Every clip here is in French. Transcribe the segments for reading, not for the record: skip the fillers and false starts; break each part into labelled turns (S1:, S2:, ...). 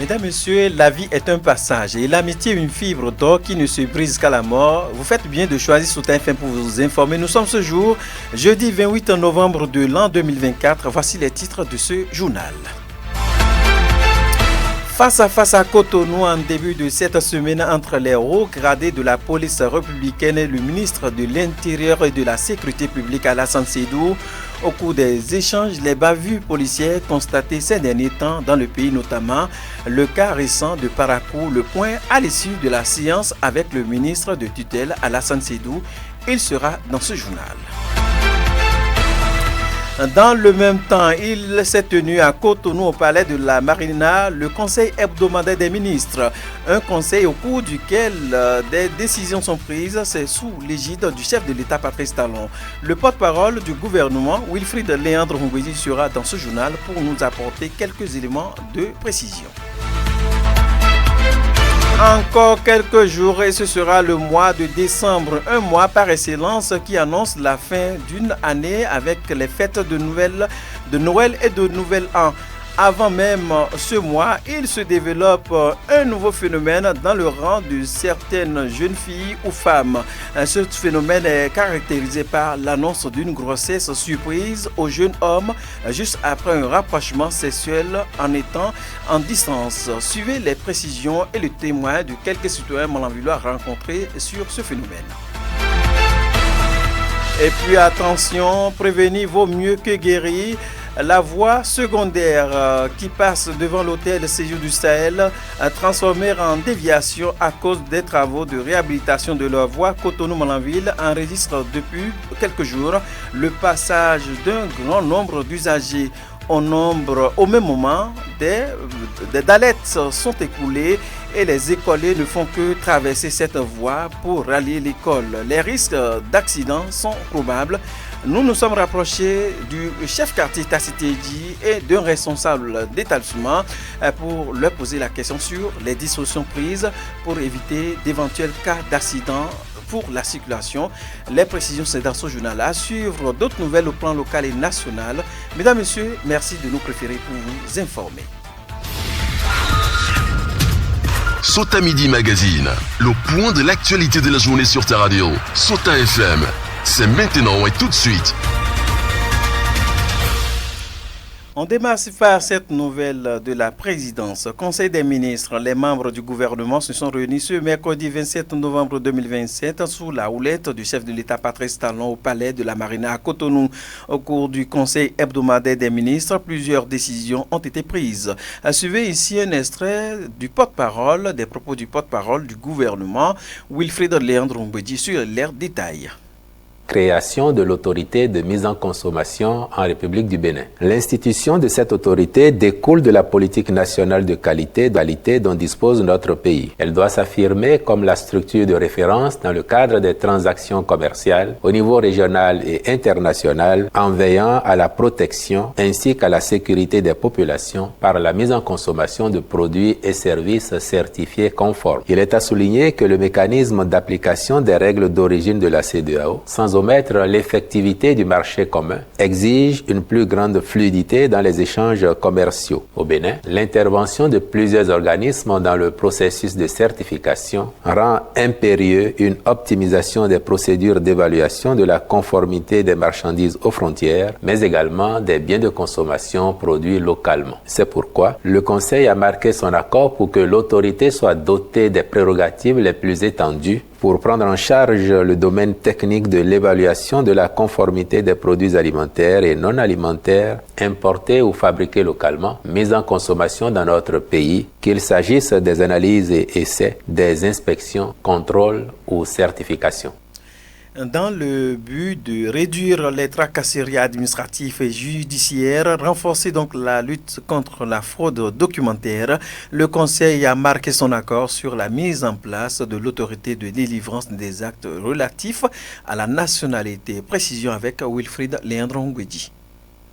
S1: Mesdames, Messieurs, la vie est un passage et l'amitié une fibre d'or qui ne se brise qu'à la mort. Vous faites bien de choisir Sautin FM pour vous informer. Nous sommes ce jour, jeudi 28 novembre de l'an 2024. Voici les titres de ce journal. Face à face à Cotonou en début de cette semaine entre les hauts gradés de la police républicaine et le ministre de l'Intérieur et de la Sécurité publique Alassane Sédou. Au cours des échanges, les bavures policières constatées ces derniers temps dans le pays, notamment le cas récent de Parakou, le point à l'issue de la séance avec le ministre de tutelle Alassane Sédou. Il sera dans ce journal. Dans le même temps, il s'est tenu à Cotonou au palais de la Marina le conseil hebdomadaire des ministres. Un conseil au cours duquel des décisions sont prises, c'est sous l'égide du chef de l'État Patrice Talon. Le porte-parole du gouvernement, Wilfried Léandre Ngouedi, sera dans ce journal pour nous apporter quelques éléments de précision. Encore quelques jours et ce sera le mois de décembre, un mois par excellence qui annonce la fin d'une année avec les fêtes de Noël et de Nouvel An. Avant même ce mois, il se développe un nouveau phénomène dans le rang de certaines jeunes filles ou femmes. Ce phénomène est caractérisé par l'annonce d'une grossesse surprise aux jeunes hommes juste après un rapprochement sexuel en étant en distance. Suivez les précisions et le témoin de quelques citoyens malanvillois rencontrés sur ce phénomène. Et puis attention, prévenir vaut mieux que guérir. La voie secondaire qui passe devant l'hôtel Séjour du Sahel, transformée en déviation à cause des travaux de réhabilitation de leur voie Cotonou-Malanville, enregistre depuis quelques jours le passage d'un grand nombre d'usagers. Au même moment, des dallettes sont écoulées et les écoliers ne font que traverser cette voie pour rallier l'école. Les risques d'accident sont probables. Nous nous sommes rapprochés du chef quartier Tassitedji et d'un responsable d'établissement pour leur poser la question sur les dispositions prises pour éviter d'éventuels cas d'accident pour la circulation. Les précisions, c'est dans ce journal. À suivre d'autres nouvelles au plan local et national. Mesdames, Messieurs, merci de nous préférer pour vous informer.
S2: Sauta Midi Magazine, le point de l'actualité de la journée sur ta radio. Sauta FM, c'est maintenant et tout de suite.
S1: On démarre par cette nouvelle de la présidence. Conseil des ministres, les membres du gouvernement se sont réunis ce mercredi 27 novembre 2027 sous la houlette du chef de l'État Patrice Talon au palais de la Marina à Cotonou. Au cours du conseil hebdomadaire des ministres, plusieurs décisions ont été prises. Suivez ici un extrait des propos du porte-parole du gouvernement, Wilfried Léandre Ngouedi, sur leurs détails.
S3: Création de l'autorité de mise en consommation en République du Bénin. L'institution de cette autorité découle de la politique nationale de qualité dont dispose notre pays. Elle doit s'affirmer comme la structure de référence dans le cadre des transactions commerciales au niveau régional et international en veillant à la protection ainsi qu'à la sécurité des populations par la mise en consommation de produits et services certifiés conformes. Il est à souligner que le mécanisme d'application des règles d'origine de la CEDEAO, sans omettre l'effectivité du marché commun, exige une plus grande fluidité dans les échanges commerciaux. Au Bénin, l'intervention de plusieurs organismes dans le processus de certification rend impérieux une optimisation des procédures d'évaluation de la conformité des marchandises aux frontières, mais également des biens de consommation produits localement. C'est pourquoi le Conseil a marqué son accord pour que l'autorité soit dotée des prérogatives les plus étendues pour prendre en charge le domaine technique de l'évaluation de la conformité des produits alimentaires et non alimentaires importés ou fabriqués localement, mis en consommation dans notre pays, qu'il s'agisse des analyses et essais, des inspections, contrôles ou certifications.
S1: Dans le but de réduire les tracasseries administratives et judiciaires, renforcer donc la lutte contre la fraude documentaire, le Conseil a marqué son accord sur la mise en place de l'autorité de délivrance des actes relatifs à la nationalité. Précision avec Wilfried Léandre Ngouedi.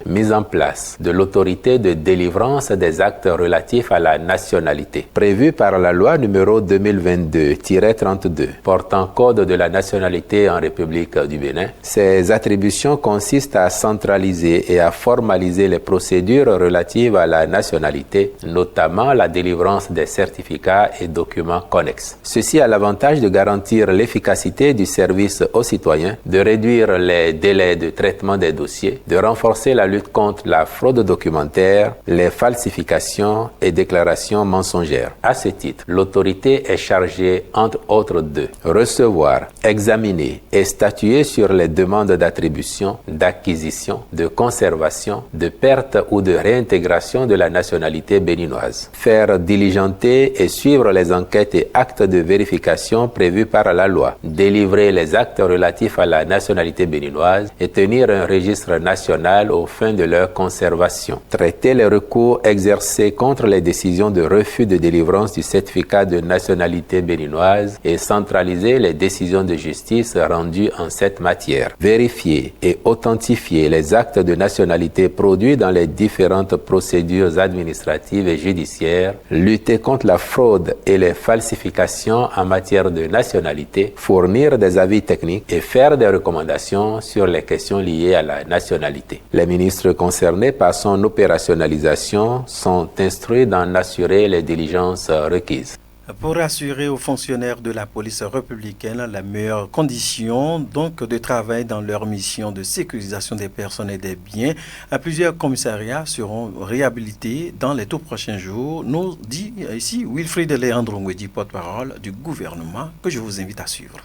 S3: mise en place de l'autorité de délivrance des actes relatifs à la nationalité, prévue par la loi numéro 2022-32, portant code de la nationalité en République du Bénin. Ces attributions consistent à centraliser et à formaliser les procédures relatives à la nationalité, notamment la délivrance des certificats et documents connexes. Ceci a l'avantage de garantir l'efficacité du service aux citoyens, de réduire les délais de traitement des dossiers, de renforcer la lutte contre la fraude documentaire, les falsifications et déclarations mensongères. À ce titre, l'autorité est chargée, entre autres, de recevoir, examiner et statuer sur les demandes d'attribution, d'acquisition, de conservation, de perte ou de réintégration de la nationalité béninoise, faire diligenter et suivre les enquêtes et actes de vérification prévus par la loi, délivrer les actes relatifs à la nationalité béninoise et tenir un registre national aux fins de leur conservation, traiter les recours exercés contre les décisions de refus de délivrance du certificat de nationalité béninoise et centraliser les décisions de justice rendues en cette matière, vérifier et authentifier les actes de nationalité produits dans les différentes procédures administratives et judiciaires, lutter contre la fraude et les falsifications en matière de nationalité, fournir des avis techniques et faire des recommandations sur les questions liées à la nationalité. Les ministres concernés par son opérationnalisation sont instruits d'en assurer les diligences requises.
S1: Pour assurer aux fonctionnaires de la police républicaine la meilleure condition donc de travail dans leur mission de sécurisation des personnes et des biens, plusieurs commissariats seront réhabilités dans les tout prochains jours, nous dit ici Wilfried Léandre Ngwedi, porte-parole du gouvernement, que je vous invite à suivre.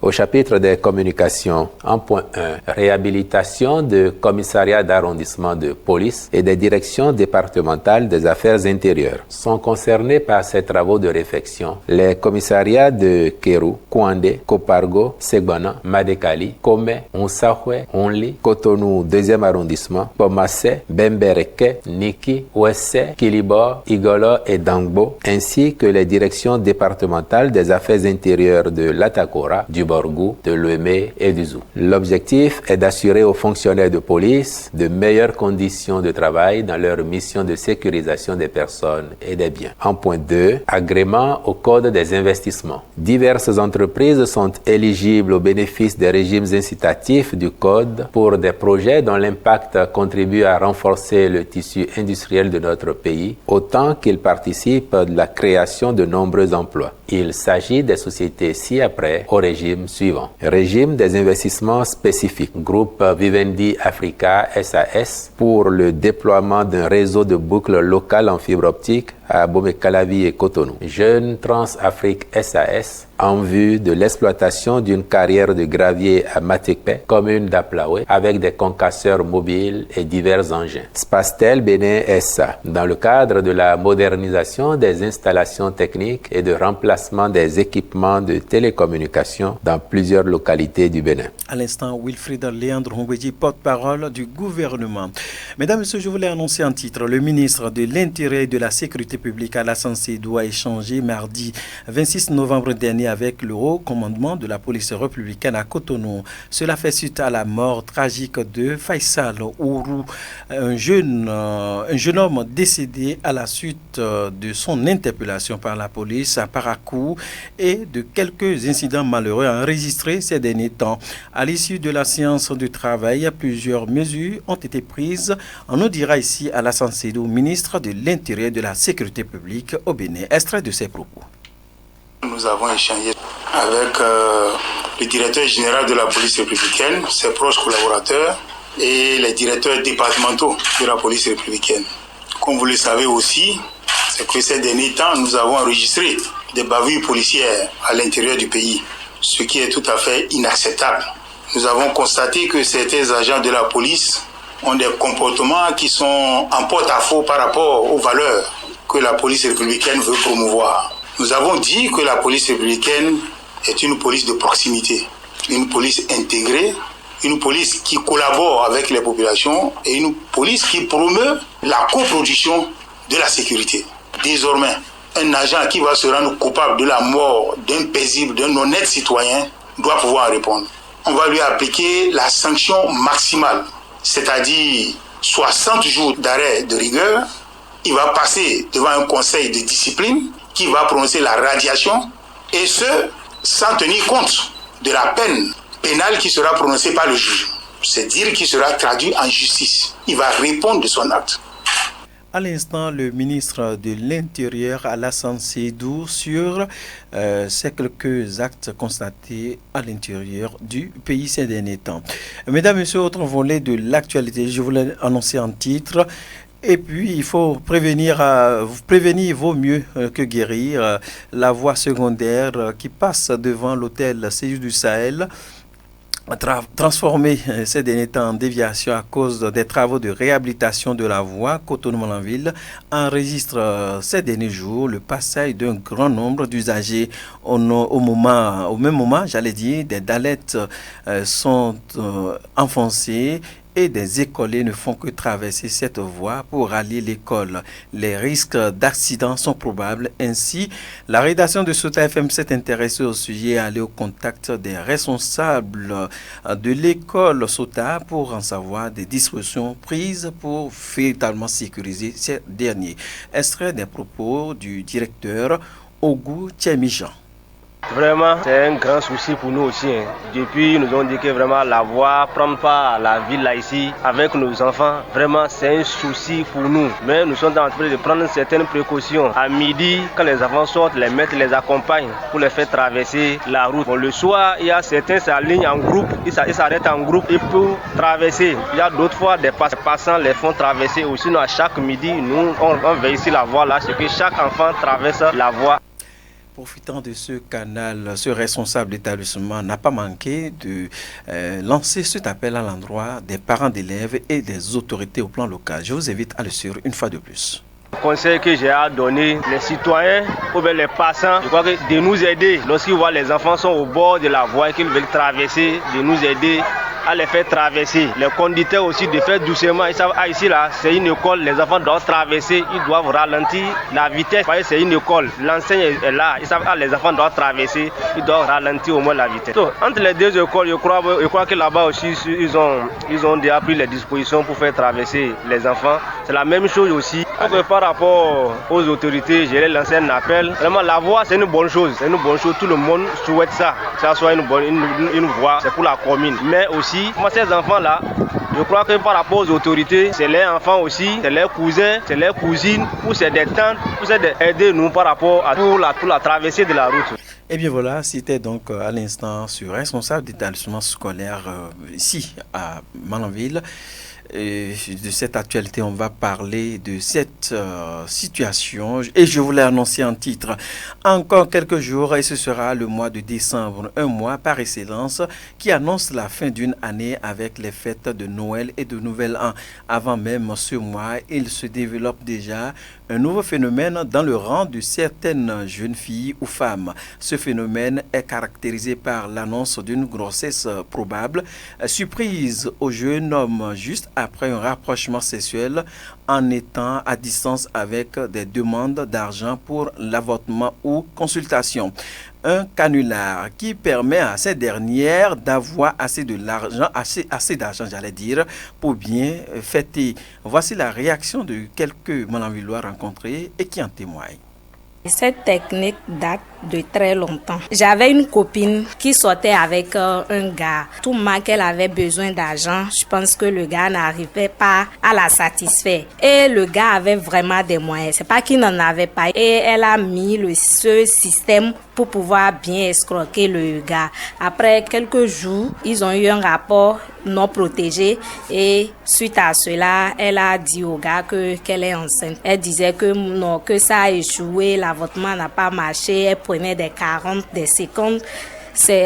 S3: Au chapitre des communications, en point 1, réhabilitation de commissariats d'arrondissement de police et des directions départementales des affaires intérieures. Sont concernés par ces travaux de réfection les commissariats de Kéru, Kouandé, Kopargo, Segbana, Madekali, Kome, Onsahwe, Onli, Cotonou 2e arrondissement, Pomassé, Bembereke, Niki, Ouessé, Kilibor, Igolo et Dangbo, ainsi que les directions départementales des affaires intérieures de l'Atakora, du Borgou, de l'Ouémé et du Zou. L'objectif est d'assurer aux fonctionnaires de police de meilleures conditions de travail dans leur mission de sécurisation des personnes et des biens. En point 2, agrément au Code des investissements. Diverses entreprises sont éligibles au bénéfice des régimes incitatifs du Code pour des projets dont l'impact contribue à renforcer le tissu industriel de notre pays, autant qu'ils participent de la création de nombreux emplois. Il s'agit des sociétés ci-après au régime suivant. Régime des investissements spécifiques. Groupe Vivendi Africa SAS pour le déploiement d'un réseau de boucles locales en fibre optique à Bomé-Calavi et Cotonou. Jeune Trans-Afrique SAS en vue de l'exploitation d'une carrière de gravier à Matekpe, commune d'Aplaoué, avec des concasseurs mobiles et divers engins. Spastel Bénin SA, dans le cadre de la modernisation des installations techniques et de remplacement des équipements de télécommunications dans plusieurs localités du Bénin.
S1: À l'instant, Wilfried Léandre Ngwedi, porte-parole du gouvernement. Mesdames et messieurs, je voulais annoncer en titre, le ministre de l'Intérieur et de la Sécurité publique Alassane Seydoux a échangé mardi 26 novembre dernier avec le haut commandement de la police républicaine à Cotonou. Cela fait suite à la mort tragique de Faisal Ourou, un jeune homme décédé à la suite de son interpellation par la police à Parakou et de quelques incidents malheureux enregistrés ces derniers temps. À l'issue de la séance de travail, plusieurs mesures ont été prises. On nous dira ici Alassane Seydoux, ministre de l'Intérieur et de la Sécurité publique au Bénin. Extrait de ses propos.
S4: Nous avons échangé avec le directeur général de la police républicaine, ses proches collaborateurs et les directeurs départementaux de la police républicaine. Comme vous le savez aussi, c'est que ces derniers temps, nous avons enregistré des bavures policières à l'intérieur du pays, ce qui est tout à fait inacceptable. Nous avons constaté que certains agents de la police ont des comportements qui sont en porte-à-faux par rapport aux valeurs que la police républicaine veut promouvoir. Nous avons dit que la police républicaine est une police de proximité, une police intégrée, une police qui collabore avec les populations et une police qui promeut la coproduction de la sécurité. Désormais, un agent qui va se rendre coupable de la mort d'un paisible, d'un honnête citoyen doit pouvoir répondre. On va lui appliquer la sanction maximale, c'est-à-dire 60 jours d'arrêt de rigueur. Il va passer devant un conseil de discipline qui va prononcer la radiation, et ce, sans tenir compte de la peine pénale qui sera prononcée par le juge. C'est dire qu'il sera traduit en justice. Il va répondre de son acte.
S1: À l'instant, le ministre de l'Intérieur, Alassane Seydou, sur ces quelques actes constatés à l'intérieur du pays ces derniers temps. Mesdames et messieurs, autre volet de l'actualité, je voulais annoncer en titre. Et puis, il faut prévenir vaut mieux que guérir. La voie secondaire qui passe devant l'hôtel Séjour du Sahel, transformé ces derniers temps en déviation à cause des travaux de réhabilitation de la voie Cotonou-Malanville, enregistre ces derniers jours le passage d'un grand nombre d'usagers. Au même moment, j'allais dire, des dallettes sont enfoncées et des écoliers ne font que traverser cette voie pour rallier l'école. Les risques d'accident sont probables. Ainsi, la rédaction de Sota FM s'est intéressée au sujet et allée au contact des responsables de l'école Sota pour en savoir des dispositions prises pour véritablement sécuriser ces derniers. Extrait des propos du directeur Ogou Tchemijan.
S5: Vraiment, c'est un grand souci pour nous aussi. Depuis, ils nous ont dit que vraiment la voie prend pas la ville là ici avec nos enfants. Vraiment, c'est un souci pour nous. Mais nous sommes en train de prendre certaines précautions. À midi, quand les enfants sortent, les maîtres les accompagnent pour les faire traverser la route. Bon, le soir, il y a certains qui s'alignent en groupe, ils s'arrêtent en groupe et pour traverser. Il y a d'autres fois, des passants les font traverser. Aussi, nous, à chaque midi, nous, on veille ici la voie là, c'est que chaque enfant traverse la voie.
S1: Profitant de ce canal, ce responsable d'établissement n'a pas manqué de lancer cet appel à l'endroit des parents d'élèves et des autorités au plan local. Je vous invite à le suivre une fois de plus.
S5: Le conseil que j'ai à donner, les citoyens ou bien les passants, je crois que de nous aider, lorsqu'ils voient les enfants sont au bord de la voie et qu'ils veulent traverser, de nous aider à les faire traverser. Les conducteurs aussi de faire doucement. Ils savent, ici là, c'est une école, les enfants doivent traverser, ils doivent ralentir la vitesse. C'est une école, l'enseigne est là, ils savent, les enfants doivent traverser, ils doivent ralentir au moins la vitesse. Donc, entre les deux écoles, je crois que là-bas aussi, ils ont déjà pris les dispositions pour faire traverser les enfants. C'est la même chose aussi. Donc, par rapport aux autorités, je vais lancer un appel. Vraiment, la voie, c'est une bonne chose. C'est une bonne chose. Tout le monde souhaite ça. Que ça soit une voie, c'est pour la commune. Mais aussi, moi, ces enfants-là, je crois que par rapport aux autorités, c'est les enfants aussi, c'est les cousins, c'est les cousines, ou c'est des tantes, ou c'est d'aider nous par rapport à pour la traversée de la route.
S1: Et bien voilà, c'était donc à l'instant sur responsable d'établissement scolaire ici à Malanville. Et de cette actualité, on va parler de cette situation et je voulais annoncer en titre encore quelques jours et ce sera le mois de décembre, un mois par excellence qui annonce la fin d'une année avec les fêtes de Noël et de Nouvel An. Avant même ce mois, il se développe déjà un nouveau phénomène dans le rang de certaines jeunes filles ou femmes. Ce phénomène est caractérisé par l'annonce d'une grossesse probable, surprise au jeune homme juste après un rapprochement sexuel en étant à distance avec des demandes d'argent pour l'avortement ou consultation. Un canular qui permet à ces dernières d'avoir assez d'argent, j'allais dire, pour bien fêter. Voici la réaction de quelques Malanvillois rencontrés et qui en témoignent.
S6: Cette technique date de très longtemps. J'avais une copine qui sortait avec un gars. Tout le moment qu'elle avait besoin d'argent, je pense que le gars n'arrivait pas à la satisfaire. Et le gars avait vraiment des moyens. C'est pas qu'il n'en avait pas. Et elle a mis ce système pour pouvoir bien escroquer le gars. Après quelques jours, ils ont eu un rapport non protégé et suite à cela, elle a dit au gars qu'elle est enceinte. Elle disait que non, que ça a échoué, l'avortement n'a pas marché, elle prenait des 40, des 50.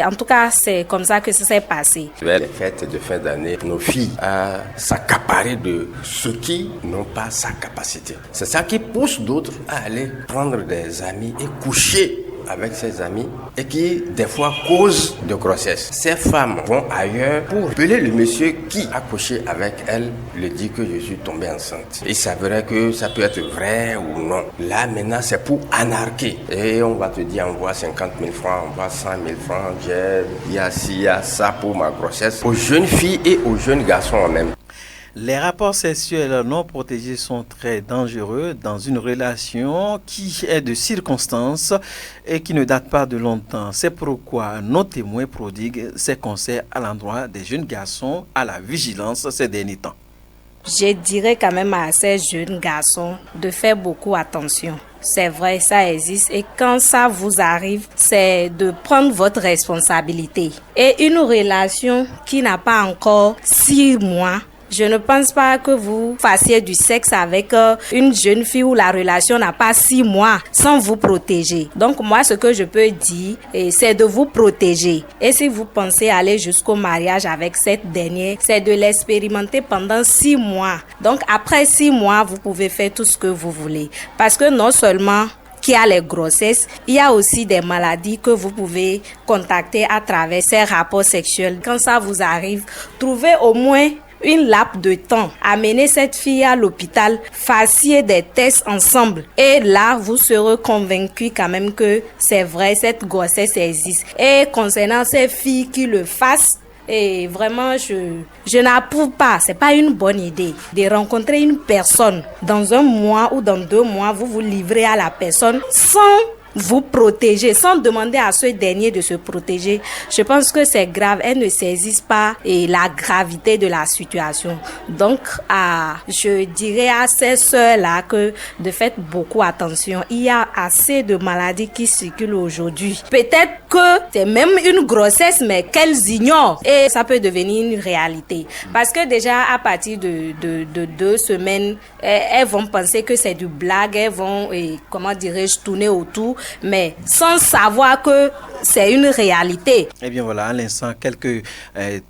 S6: En tout cas, c'est comme ça que ça s'est passé.
S7: Les fêtes de fin d'année, nos filles s'accaparer de ceux qui n'ont pas sa capacité. C'est ça qui pousse d'autres à aller prendre des amis et coucher avec ses amis et qui, des fois, cause de grossesse. Ces femmes vont ailleurs pour appeler le monsieur qui a couché avec elle, lui dit que je suis tombée enceinte. Il s'avérait que ça peut être vrai ou non. Là, maintenant, c'est pour anarquer. Et on va te dire, envoie 50 000 francs, envoie 100 000 francs, il y a ci, il y a ça pour ma grossesse. Aux jeunes filles et aux jeunes garçons en même.
S1: Les rapports sexuels non protégés sont très dangereux dans une relation qui est de circonstance et qui ne date pas de longtemps. C'est pourquoi nos témoins prodiguent ces conseils à l'endroit des jeunes garçons à la vigilance ces derniers temps.
S6: Je dirais quand même à ces jeunes garçons de faire beaucoup attention. C'est vrai, ça existe et quand ça vous arrive, c'est de prendre votre responsabilité. Et une relation qui n'a pas encore 6 mois, je ne pense pas que vous fassiez du sexe avec une jeune fille où la relation n'a pas 6 mois sans vous protéger. Donc moi, ce que je peux dire, c'est de vous protéger. Et si vous pensez aller jusqu'au mariage avec cette dernière, c'est de l'expérimenter pendant 6 mois. Donc après 6 mois, vous pouvez faire tout ce que vous voulez. Parce que non seulement qu'il y a les grossesses, il y a aussi des maladies que vous pouvez contacter à travers ces rapports sexuels. Quand ça vous arrive, trouvez au moins une lappe de temps, amenez cette fille à l'hôpital, fassiez des tests ensemble et là vous serez convaincus quand même que c'est vrai, cette grossesse existe. Et concernant ces filles qui le fassent, et vraiment je n'approuve pas, c'est pas une bonne idée de rencontrer une personne dans 1 mois ou dans 2 mois, vous vous livrez à la personne sans vous protéger, sans demander à ce dernier de se protéger. Je pense que c'est grave. Elles ne saisissent pas la gravité de la situation. Donc, je dirais à ces sœurs-là que de faire beaucoup attention. Il y a assez de maladies qui circulent aujourd'hui. Peut-être que c'est même une grossesse, mais qu'elles ignorent. Et ça peut devenir une réalité. Parce que déjà, à partir de 2 semaines, elles vont penser que c'est du blague. Elles vont, tourner autour. Mais sans savoir que c'est une réalité.
S1: Eh bien voilà, à l'instant, quelques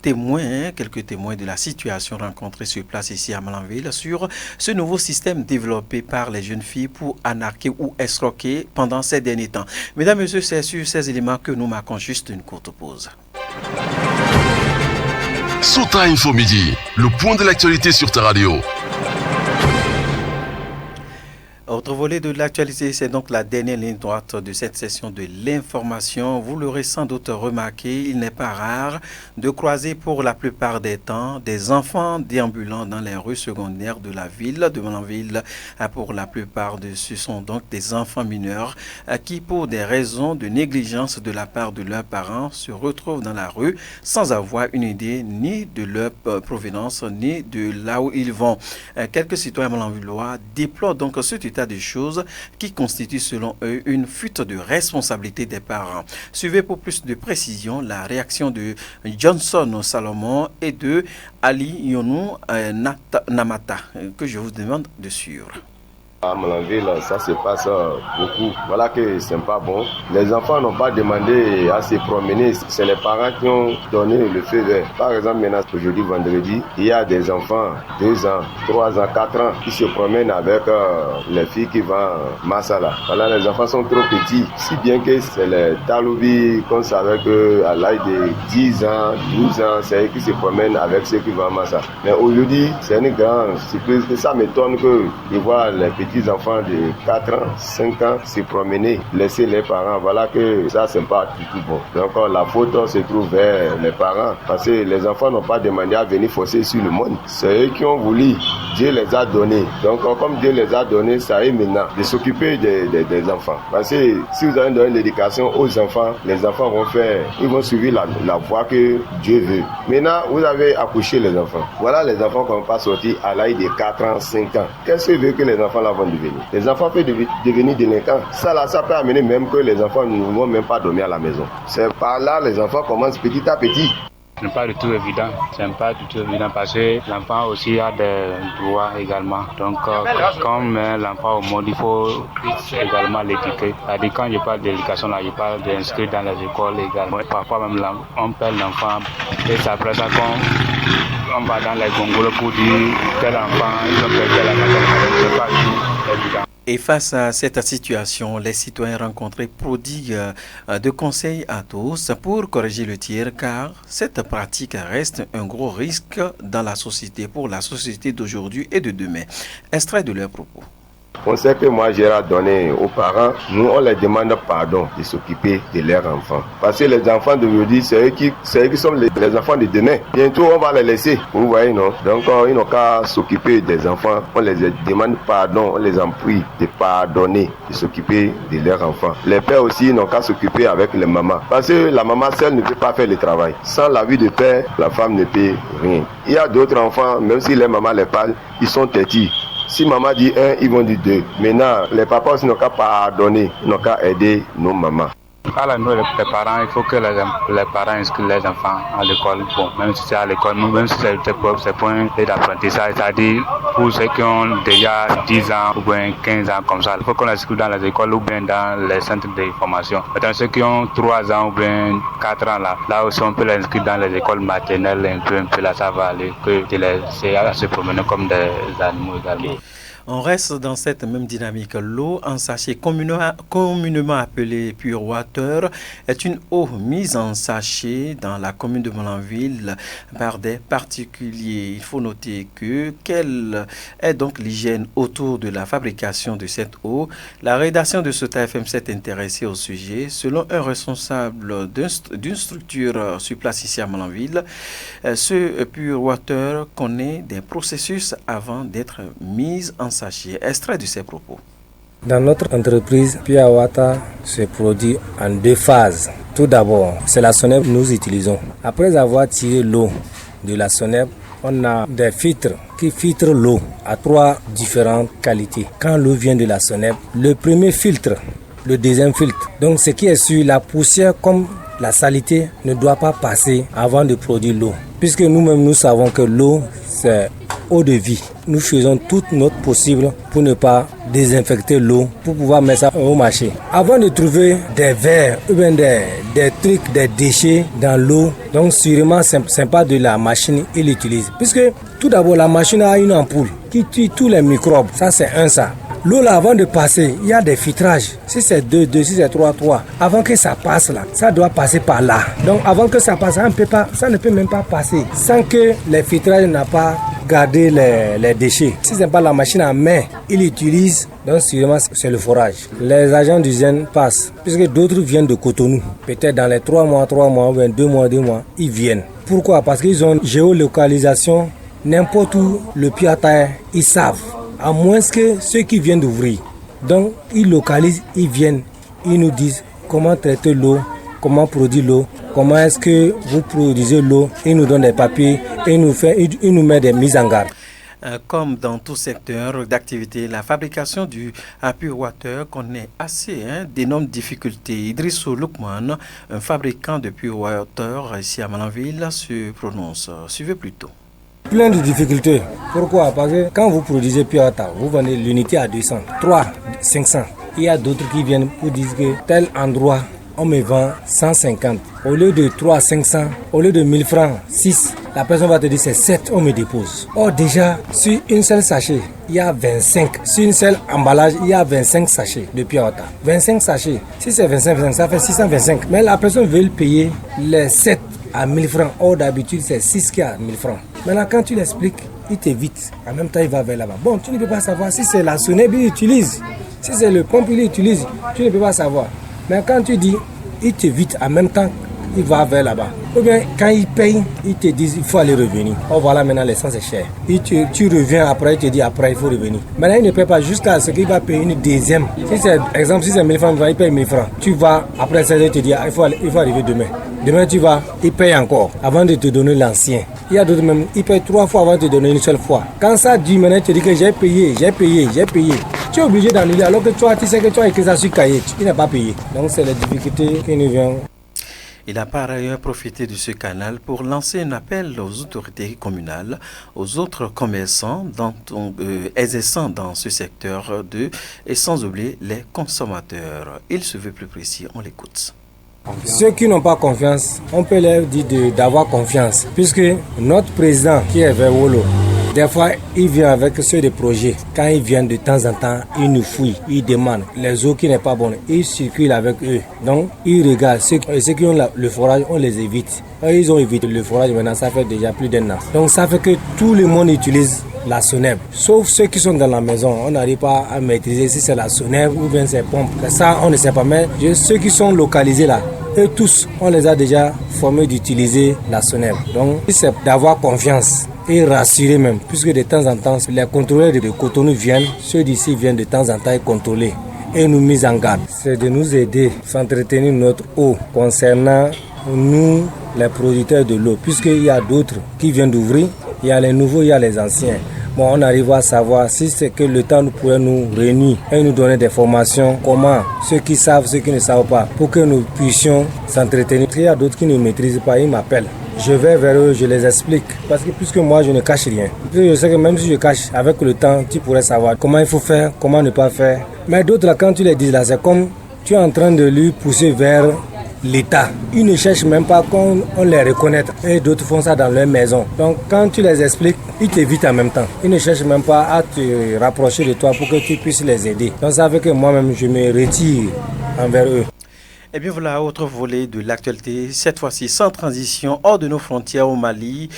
S1: témoins de la situation rencontrée sur place ici à Malanville sur ce nouveau système développé par les jeunes filles pour anarquer ou escroquer pendant ces derniers temps. Mesdames et messieurs, c'est sur ces éléments que nous marquons juste une courte pause.
S2: Sota Info Midi, le point de l'actualité sur ta radio.
S1: Autre volet de l'actualité, c'est donc la dernière ligne droite de cette session de l'information. Vous l'aurez sans doute remarqué, il n'est pas rare de croiser pour la plupart des temps des enfants déambulant dans les rues secondaires de la ville de Malanville. Pour la plupart de ce sont donc des enfants mineurs qui, pour des raisons de négligence de la part de leurs parents, se retrouvent dans la rue sans avoir une idée ni de leur provenance ni de là où ils vont. Quelques citoyens malanvillois déplorent donc ce état de choses qui constitue selon eux une fuite de responsabilité des parents. Suivez pour plus de précision la réaction de Johnson Salomon et de Ali Yonou Namata que je vous demande de suivre.
S8: À Malanville, ça se passe beaucoup. Voilà que c'est pas bon. Les enfants n'ont pas demandé à se promener. C'est les parents qui ont donné le feu vert. Par exemple, maintenant, aujourd'hui, vendredi, il y a des enfants, 2 ans, 3 ans, 4 ans, qui se promènent avec les filles qui vont Massala. Voilà, les enfants sont trop petits. Si bien que c'est les Taloubi qu'on savait qu'à l'âge de 10 ans, 12 ans, c'est eux qui se promènent avec ceux qui vont à Massala. Mais aujourd'hui, c'est une grande surprise. Et ça m'étonne de voir les petits enfants de 4 ans, 5 ans se promener, laisser les parents. Voilà que ça, c'est pas du tout bon. Donc, la faute se trouve vers les parents parce que les enfants n'ont pas demandé à venir forcer sur le monde. C'est eux qui ont voulu. Dieu les a donnés. Donc, comme Dieu les a donnés, ça est maintenant de s'occuper des enfants. Parce que si vous avez donné l'éducation aux enfants, les enfants ils vont suivre la voie que Dieu veut. Maintenant, vous avez accouché les enfants. Voilà les enfants qui ne vont pas sortir à l'âge de 4 ans, 5 ans. Qu'est-ce que veut que les enfants là vont devenir? Les enfants peuvent devenir délinquants. Ça peut amener même que les enfants ne vont même pas dormir à la maison. C'est par là les enfants commencent petit à petit.
S9: Ce n'est pas du tout évident. Ce n'est pas du tout évident parce que l'enfant aussi a des droits également. Donc, comme l'enfant au monde, il faut également l'éduquer. C'est-à-dire, quand je parle d'éducation, là, je parle d'inscrire dans les écoles également. Parfois même, on perd l'enfant et c'est après ça qu'on va dans les gongolos pour dire tel enfant, ils ont perdu la maternité. Ce n'est pas du tout évident.
S1: Et face à cette situation, les citoyens rencontrés prodiguent de conseils à tous pour corriger le tir, car cette pratique reste un gros risque dans la société, pour la société d'aujourd'hui et de demain. Extrait de leurs propos.
S8: On sait que moi, j'ai donné aux parents, nous, on les demande pardon de s'occuper de leurs enfants. Parce que les enfants d'aujourd'hui, c'est eux qui sont les enfants de demain. Bientôt, on va les laisser. Vous voyez, non? Donc, ils n'ont qu'à s'occuper des enfants. On les demande pardon, on les en prie de pardonner, de s'occuper de leurs enfants. Les pères aussi n'ont qu'à s'occuper avec les mamans. Parce que la maman seule ne peut pas faire le travail. Sans l'avis de père, la femme ne peut rien. Il y a d'autres enfants, même si les mamans les parlent, ils sont têtus. Si maman dit 1, ils vont dire 2. Maintenant, les papas aussi n'ont qu'à pardonner, n'ont qu'à aider nos mamans.
S9: Alors nous, les parents, il faut que les parents inscrivent les enfants à l'école. Bon, même si c'est à l'école, même si c'est pour un d'apprentissage, c'est-à-dire pour ceux qui ont déjà 10 ans ou bien 15 ans comme ça, il faut qu'on les inscrive dans les écoles ou bien dans les centres de formation. Maintenant, ceux qui ont 3 ans ou bien 4 ans là aussi on peut les inscrire dans les écoles maternelles, un peu là ça va aller, que de les se promener comme des animaux également.
S1: On reste dans cette même dynamique. L'eau en sachet, communément appelée pure water, est une eau mise en sachet dans la commune de Molenville par des particuliers. Il faut noter quelle est donc l'hygiène autour de la fabrication de cette eau. La rédaction de Sota FM s'est intéressée au sujet. Selon un responsable d'une structure sur place ici à Molenville, ce pure water connaît des processus avant d'être mise en sachet. Extrait de ses propos.
S10: Dans notre entreprise, Pure Water se produit en 2 phases. Tout d'abord, c'est la sonnette que nous utilisons. Après avoir tiré l'eau de la sonnette, on a des filtres qui filtrent l'eau à 3 différentes qualités. Quand l'eau vient de la sonnette, le premier filtre, le deuxième filtre. Donc ce qui est sûr, la poussière comme la saleté ne doit pas passer avant de produire l'eau. Puisque nous-mêmes, nous savons que l'eau, c'est eau de vie. Nous faisons tout notre possible pour ne pas désinfecter l'eau, pour pouvoir mettre ça au marché. Avant de trouver des verres ou bien des trucs, des déchets dans l'eau, donc sûrement c'est pas de la machine qu'il utilise. Puisque tout d'abord la machine a une ampoule qui tue tous les microbes. Ça c'est ça. L'eau là, avant de passer, il y a des filtrages. Si c'est 2, si c'est 3. Avant que ça passe là, ça doit passer par là. Donc avant que ça passe, ça ne peut même pas passer sans que les filtrages n'aient pas gardé les déchets. Si ce n'est pas la machine à main, il utilise, donc sûrement c'est le forage. Les agents d'hygiène passent, puisque d'autres viennent de Cotonou. Peut-être dans les 3 mois, ou 2 mois, ils viennent. Pourquoi? Parce qu'ils ont géolocalisation, n'importe où le pied-à-terre, ils savent. À moins que ceux qui viennent d'ouvrir. Donc, ils localisent, ils viennent, ils nous disent comment traiter l'eau, comment produire l'eau, comment est-ce que vous produisez l'eau. Ils nous donnent des papiers, ils nous mettent des mises en garde.
S1: Comme dans tout secteur d'activité, la fabrication du pure water connaît assez d'énormes difficultés. Idrissou Loukman, un fabricant de pure water ici à Malanville, se prononce. Suivez plutôt.
S10: Plein de difficultés. Pourquoi? Parce que quand vous produisez Pure Water, vous vendez l'unité à 200, 3, 500. Il y a d'autres qui viennent pour dire que tel endroit, on me vend 150. Au lieu de 3, 500, au lieu de 1000 francs, 6, la personne va te dire c'est 7, on me dépose. Or déjà, sur une seule sachet, il y a 25. Sur une seule emballage, il y a 25 sachets de Pure Water. 25 sachets. Si c'est 25, ça fait 625. Mais la personne veut payer les 7 à 1000 francs. Or d'habitude, c'est 6 qui est à 1000 francs. Maintenant, quand tu l'expliques, il t'évite. En même temps, il va vers là-bas. Bon, tu ne peux pas savoir si c'est la sonnette qu'il utilise. Si c'est le pompe qu'il utilise, tu ne peux pas savoir. Mais quand tu dis, il t'évite en même temps, il va vers là-bas. Ou bien, quand il paye, il te dit, il faut aller revenir. Oh, voilà, maintenant, l'essence est cher. Et tu reviens après, il te dit, après, il faut revenir. Maintenant, il ne paye pas jusqu'à ce qu'il va payer une deuxième. Si c'est, exemple, si c'est 1000 francs, il paye 1000 francs. Tu vas, après ça, il te dit, il faut arriver demain. Demain, tu vas, il paye encore avant de te donner l'ancien. Il y a d'autres même, il paye 3 fois avant de te donner une seule fois. Quand ça dit, maintenant, il te dit que j'ai payé. Tu es obligé d'annuler alors que tu sais que tu as écrit ça sur cahier. Il n'a pas payé. Donc, c'est les difficultés qui nous viennent.
S1: Il a par ailleurs profité de ce canal pour lancer un appel aux autorités communales, aux autres commerçants exerçant dans ce secteur et sans oublier les consommateurs. Il se veut plus précis, on l'écoute.
S10: Ceux qui n'ont pas confiance, on peut leur dire d'avoir confiance, puisque notre président qui est vers Wolo, des fois il vient avec ceux des projets. Quand ils viennent de temps en temps, ils nous fouillent, ils demandent les eaux qui n'est pas bonnes, ils circulent avec eux. Donc ils regardent, ceux qui ont le forage, on les évite. Ils ont évité le forage maintenant, ça fait déjà plus d'1 an. Donc ça fait que tout le monde utilise la SONEB. Sauf ceux qui sont dans la maison, on n'arrive pas à maîtriser si c'est la SONEB ou bien c'est pompe. Ça, on ne sait pas. Mais ceux qui sont localisés là, eux tous, on les a déjà formés d'utiliser la SONEB. Donc, c'est d'avoir confiance et rassurer même, puisque de temps en temps, les contrôleurs de Cotonou viennent, ceux d'ici viennent de temps en temps et contrôler et nous mettre en garde. C'est de nous aider à s'entretenir notre eau concernant nous, les producteurs de l'eau, puisqu'il y a d'autres qui viennent d'ouvrir, il y a les nouveaux, il y a les anciens. Bon, on arrive à savoir si c'est que le temps nous pourrait nous réunir et nous donner des formations, comment, ceux qui savent, ceux qui ne savent pas, pour que nous puissions s'entretenir. Il y a d'autres qui ne maîtrisent pas, ils m'appellent. Je vais vers eux, je les explique, parce que puisque moi je ne cache rien. Je sais que même si je cache, avec le temps, tu pourrais savoir comment il faut faire, comment ne pas faire. Mais d'autres là, quand tu les dis là, c'est comme tu es en train de lui pousser vers l'État. Ils ne cherchent même pas qu'on les reconnaisse. Et d'autres font ça dans leur maison. Donc quand tu les expliques, ils t'évitent en même temps. Ils ne cherchent même pas à te rapprocher de toi pour que tu puisses les aider. Donc ça fait que moi-même, je me retire envers eux.
S1: Et bien voilà, autre volet de l'actualité, cette fois-ci sans transition, hors de nos frontières au Mali.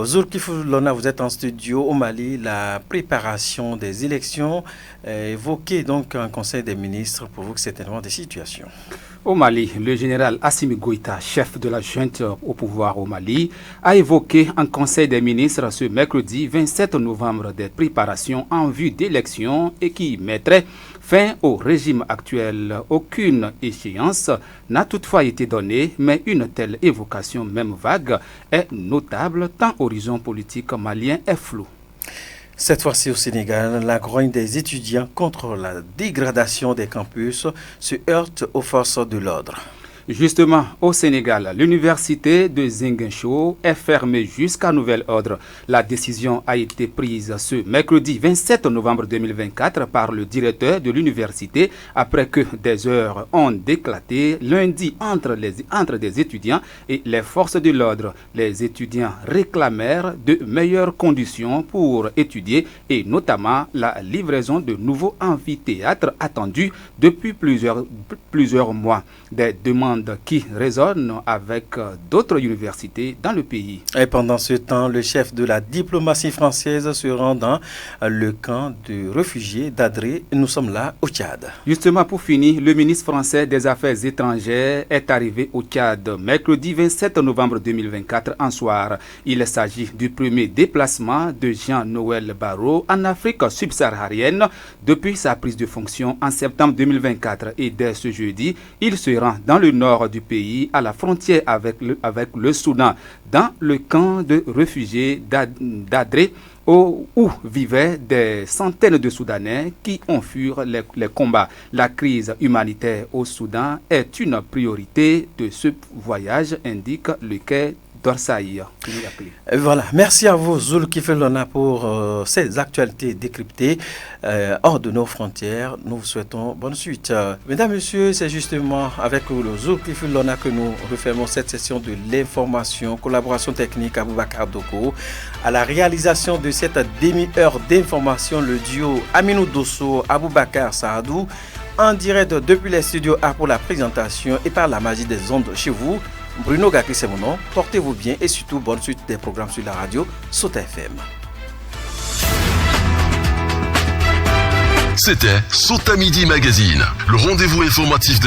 S1: Zulkiflu Lona, vous êtes en studio au Mali, la préparation des élections, évoquée donc en Conseil des ministres, provoque certainement des situations.
S11: Au Mali, le général Assimi Goïta, chef de la junte au pouvoir au Mali, a évoqué en Conseil des ministres ce mercredi 27 novembre des préparations en vue d'élections et qui mettrait fin au régime actuel. Aucune échéance n'a toutefois été donnée, mais une telle évocation, même vague, est notable tant l'horizon politique malien est flou.
S1: Cette fois-ci au Sénégal, la grogne des étudiants contre la dégradation des campus se heurte aux forces de l'ordre.
S11: Justement, au Sénégal, l'université de Ziguinchor est fermée jusqu'à nouvel ordre. La décision a été prise ce mercredi 27 novembre 2024 par le directeur de l'université après que des heures ont éclaté lundi entre des étudiants et les forces de l'ordre. Les étudiants réclamèrent de meilleures conditions pour étudier et notamment la livraison de nouveaux amphithéâtres attendus depuis plusieurs mois. Des demandes qui résonnent avec d'autres universités dans le pays.
S1: Et pendant ce temps, le chef de la diplomatie française se rend dans le camp de réfugiés d'Adré. Nous sommes là au Tchad.
S11: Justement, pour finir, le ministre français des Affaires étrangères est arrivé au Tchad mercredi 27 novembre 2024 en soir. Il s'agit du premier déplacement de Jean-Noël Barrot en Afrique subsaharienne depuis sa prise de fonction en septembre 2024. Et dès ce jeudi, il se rend dans le nord du pays, à la frontière avec le Soudan, dans le camp de réfugiés d'Adré, où vivaient des centaines de Soudanais qui ont fui les combats. La crise humanitaire au Soudan est une priorité de ce voyage, indique le quai d'Orsay.
S1: Voilà, merci à vous Zulkiflu Lona pour ces actualités décryptées hors de nos frontières. Nous vous souhaitons bonne suite. Mesdames, Messieurs, c'est justement avec le Zulkiflu Lona que nous refermons cette session de l'information, collaboration technique Aboubakar Doko. À la réalisation de cette demi-heure d'information, le duo Aminou Dosso, Aboubakar Saadou, en direct depuis les studios A pour la présentation et par la magie des ondes chez vous. Bruno Gakri, c'est mon nom. Portez-vous bien et surtout bonne suite des programmes sur la radio Sota FM.
S2: C'était Sota Midi Magazine, le rendez-vous informatif de